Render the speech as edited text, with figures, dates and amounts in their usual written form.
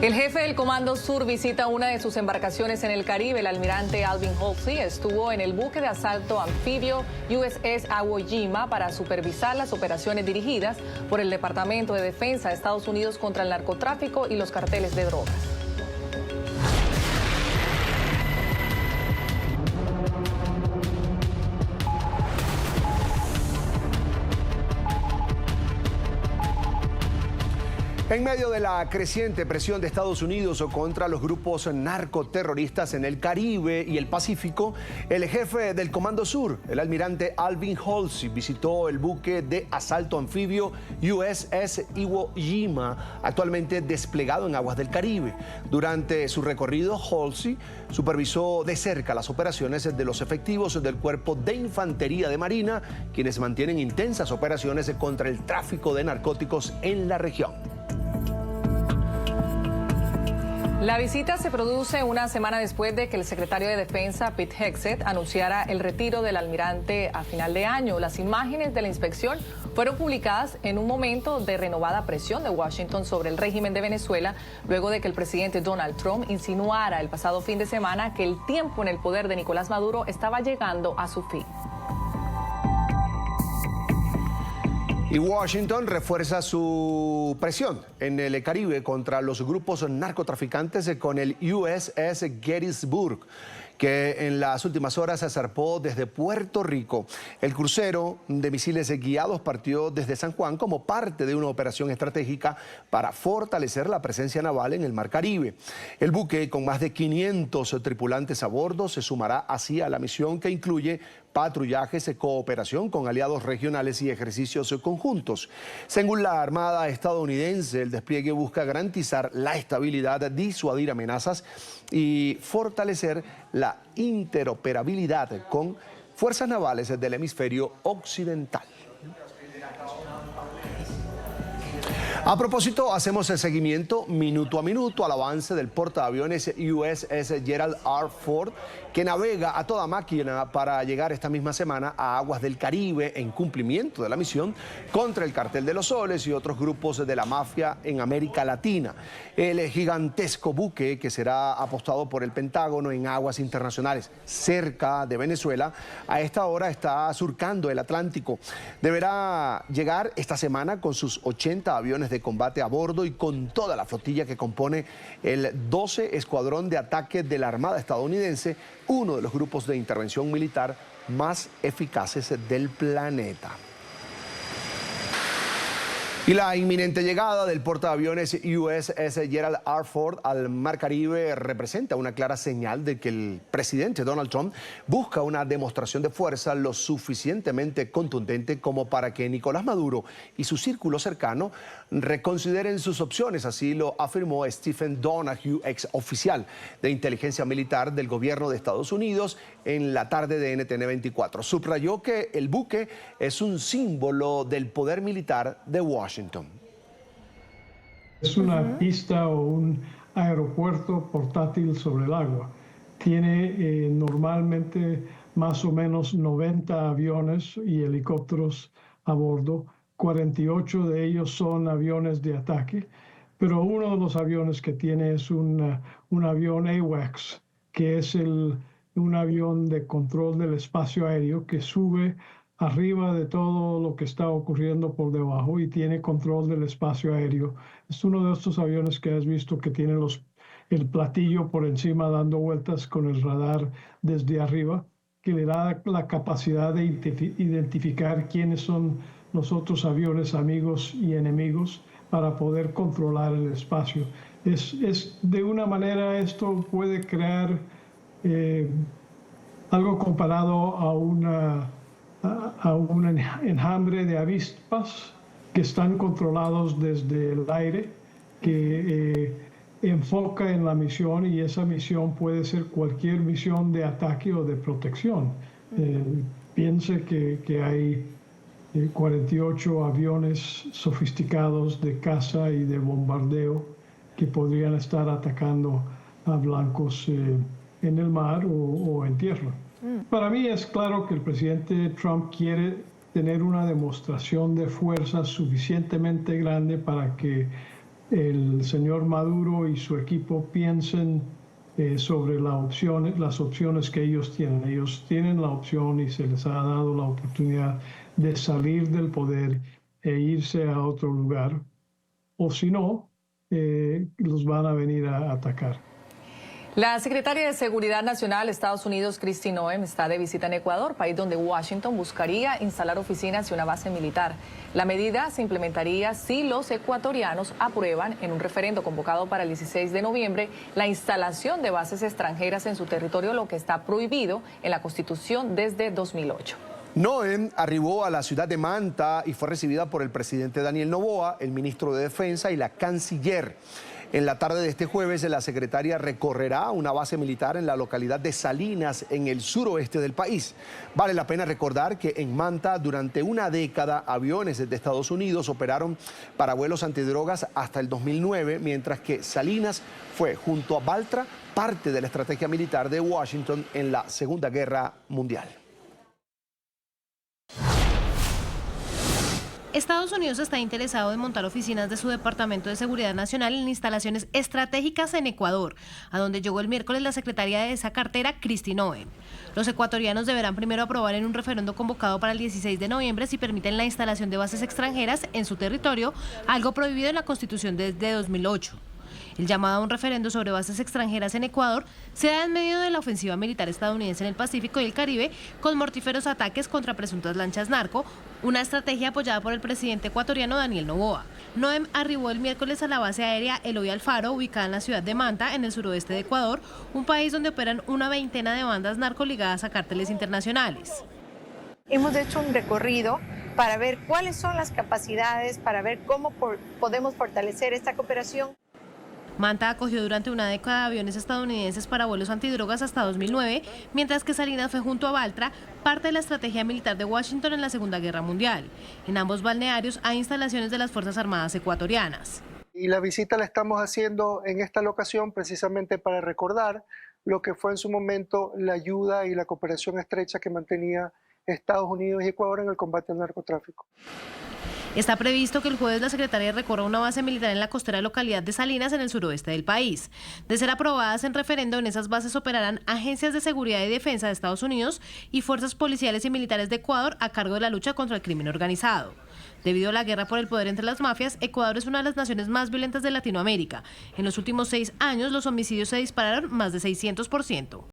El jefe del Comando Sur visita una de sus embarcaciones en el Caribe. El almirante Alvin Halsey estuvo en el buque de asalto anfibio USS Iwo Jima para supervisar las operaciones dirigidas por el Departamento de Defensa de Estados Unidos contra el narcotráfico y los carteles de drogas. En medio de la creciente presión de Estados Unidos contra los grupos narcoterroristas en el Caribe y el Pacífico, el jefe del Comando Sur, el almirante Alvin Halsey, visitó el buque de asalto anfibio USS Iwo Jima, actualmente desplegado en aguas del Caribe. Durante su recorrido, Halsey supervisó de cerca las operaciones de los efectivos del Cuerpo de Infantería de Marina, quienes mantienen intensas operaciones contra el tráfico de narcóticos en la región. La visita se produce una semana después de que el secretario de Defensa, Pete Hegseth, anunciara el retiro del almirante a final de año. Las imágenes de la inspección fueron publicadas en un momento de renovada presión de Washington sobre el régimen de Venezuela, luego de que el presidente Donald Trump insinuara el pasado fin de semana que el tiempo en el poder de Nicolás Maduro estaba llegando a su fin. Y Washington refuerza su presión en el Caribe contra los grupos narcotraficantes con el USS Gettysburg, que en las últimas horas se zarpó desde Puerto Rico. El crucero de misiles guiados partió desde San Juan como parte de una operación estratégica para fortalecer la presencia naval en el Mar Caribe. El buque, con más de 500 tripulantes a bordo, se sumará así a la misión que incluye patrullajes, cooperación con aliados regionales y ejercicios conjuntos. Según la Armada estadounidense, el despliegue busca garantizar la estabilidad, disuadir amenazas y fortalecer la interoperabilidad con fuerzas navales del hemisferio occidental. A propósito, hacemos el seguimiento minuto a minuto al avance del portaaviones USS Gerald R. Ford, que navega a toda máquina para llegar esta misma semana a aguas del Caribe en cumplimiento de la misión contra el Cartel de los Soles y otros grupos de la mafia en América Latina. El gigantesco buque, que será apostado por el Pentágono en aguas internacionales cerca de Venezuela, a esta hora está surcando el Atlántico. Deberá llegar esta semana con sus 80 aviones de combate a bordo y con toda la flotilla que compone el 12 Escuadrón de Ataque de la Armada estadounidense, uno de los grupos de intervención militar más eficaces del planeta. Y la inminente llegada del portaaviones USS Gerald R. Ford al Mar Caribe representa una clara señal de que el presidente Donald Trump busca una demostración de fuerza lo suficientemente contundente como para que Nicolás Maduro y su círculo cercano reconsideren sus opciones. Así lo afirmó Stephen Donahue, ex oficial de inteligencia militar del gobierno de Estados Unidos, en la tarde de NTN 24. Subrayó que el buque es un símbolo del poder militar de Washington. Es una pista o un aeropuerto portátil sobre el agua. Tiene normalmente más o menos 90 aviones y helicópteros a bordo. 48 de ellos son aviones de ataque, pero uno de los aviones que tiene es un avión AWACS, que es un avión de control del espacio aéreo que sube arriba de todo lo que está ocurriendo por debajo y tiene control del espacio aéreo. Es uno de estos aviones que has visto que tiene el platillo por encima dando vueltas con el radar desde arriba, que le da la capacidad de identificar quiénes son los otros aviones amigos y enemigos para poder controlar el espacio. De una manera esto puede crear algo comparado a un enjambre de avispas que están controlados desde el aire, que enfoca en la misión, y esa misión puede ser cualquier misión de ataque o de protección. Piense que hay 48 aviones sofisticados de caza y de bombardeo que podrían estar atacando a blancos en el mar o en tierra. Para mí es claro que el presidente Trump quiere tener una demostración de fuerza suficientemente grande para que el señor Maduro y su equipo piensen sobre las opciones que ellos tienen. Ellos tienen la opción y se les ha dado la oportunidad de salir del poder e irse a otro lugar, o si no, los van a venir a atacar. La secretaria de Seguridad Nacional de Estados Unidos, Kristi Noem, está de visita en Ecuador, país donde Washington buscaría instalar oficinas y una base militar. La medida se implementaría si los ecuatorianos aprueban en un referendo convocado para el 16 de noviembre la instalación de bases extranjeras en su territorio, lo que está prohibido en la Constitución desde 2008. Noem arribó a la ciudad de Manta y fue recibida por el presidente Daniel Noboa, el ministro de Defensa y la canciller. En la tarde de este jueves, la secretaria recorrerá una base militar en la localidad de Salinas, en el suroeste del país. Vale la pena recordar que en Manta, durante una década, aviones de Estados Unidos operaron para vuelos antidrogas hasta el 2009, mientras que Salinas fue, junto a Baltra, parte de la estrategia militar de Washington en la Segunda Guerra Mundial. Estados Unidos está interesado en montar oficinas de su Departamento de Seguridad Nacional en instalaciones estratégicas en Ecuador, a donde llegó el miércoles la secretaria de esa cartera, Kristi Noem. Los ecuatorianos deberán primero aprobar en un referendo convocado para el 16 de noviembre si permiten la instalación de bases extranjeras en su territorio, algo prohibido en la Constitución desde 2008. El llamado a un referendo sobre bases extranjeras en Ecuador se da en medio de la ofensiva militar estadounidense en el Pacífico y el Caribe, con mortíferos ataques contra presuntas lanchas narco, una estrategia apoyada por el presidente ecuatoriano Daniel Noboa. Noem arribó el miércoles a la base aérea Eloy Alfaro, ubicada en la ciudad de Manta, en el suroeste de Ecuador, un país donde operan una veintena de bandas narco ligadas a cárteles internacionales. Hemos hecho un recorrido para ver cuáles son las capacidades, para ver cómo podemos fortalecer esta cooperación. Manta acogió durante una década aviones estadounidenses para vuelos antidrogas hasta 2009, mientras que Salinas fue junto a Baltra parte de la estrategia militar de Washington en la Segunda Guerra Mundial. En ambos balnearios hay instalaciones de las Fuerzas Armadas ecuatorianas. Y la visita la estamos haciendo en esta locación precisamente para recordar lo que fue en su momento la ayuda y la cooperación estrecha que mantenía Estados Unidos y Ecuador en el combate al narcotráfico. Está previsto que el jueves la secretaria recorra una base militar en la costera localidad de Salinas, en el suroeste del país. De ser aprobadas en referendo, en esas bases operarán agencias de seguridad y defensa de Estados Unidos y fuerzas policiales y militares de Ecuador a cargo de la lucha contra el crimen organizado. Debido a la guerra por el poder entre las mafias, Ecuador es una de las naciones más violentas de Latinoamérica. En los últimos 6 años, los homicidios se dispararon más de 600%.